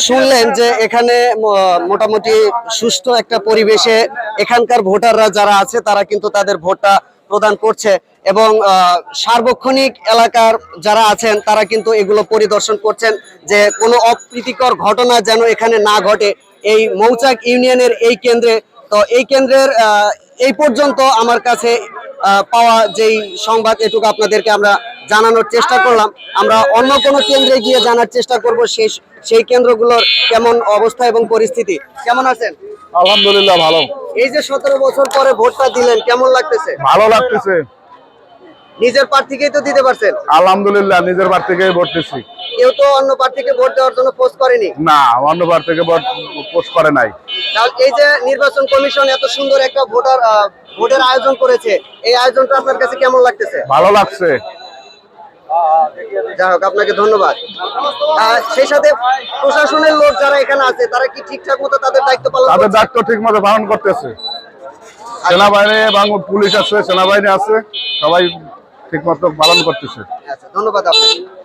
শুনলেন যে এখানে মোটামুটি সুষ্ঠু একটা পরিবেশে এখানকার ভোটাররা যারা আছে তারা কিন্তু তাদের ভোটটা প্রদান করছে এবং সার্বক্ষণিক এলাকার যারা আছেন তারা কিন্তু এগুলো পরিদর্শন করছেন যে কোনো অপ্রীতিকর ঘটনা যেন এখানে না ঘটে এই মৌচাক ইউনিয়নের এই কেন্দ্রে। তো এই কেন্দ্রের এই পর্যন্ত আমার কাছে পাওয়া যেই সংবাদ এটুকু আপনাদেরকে আমরা জানানোর চেষ্টা করলাম। আমরা অন্য কোনো কেন্দ্রে গিয়ে জানার চেষ্টা করব সেই কেন্দ্রগুলোর কেমন অবস্থা এবং পরিস্থিতি। কেমন আছেন? আলহামদুলিল্লাহ ভালো। এই যে 17 বছর পরে ভোটটা দিলেন, কেমন লাগতেছে? ভালো লাগতেছে। নিজের প্রার্থীকেই তো দিতে পারছেন? আলহামদুলিল্লাহ নিজের প্রার্থীকেই ভোট দিচ্ছি। কেউ তো অন্য প্রার্থীকে ভোট দেওয়ার জন্য পোস্ট করেনি? না, অন্য প্রার্থীকে ভোট পোস্ট করে নাই। তাহলে এই যে নির্বাচন কমিশন এত সুন্দর একটা ভোটের আয়োজন করেছে, এই আয়োজনটা আপনার কাছে কেমন লাগতেছে? ভালো লাগছে। যাই হোক, আপনাকে ধন্যবাদ। সেই সাথে প্রশাসনের লোক যারা এখানে আছে তারা কি ঠিকঠাক মতো তাদের দায়িত্ব পালন করছে? তাদের দায়িত্ব ঠিক মতো পালন করতেছে। সেনাবাহিনী এবং পুলিশ আছে, সেনাবাহিনী আছে, সবাই ঠিক মতো পালন করতেছে। আচ্ছা, ধন্যবাদ আপনাকে।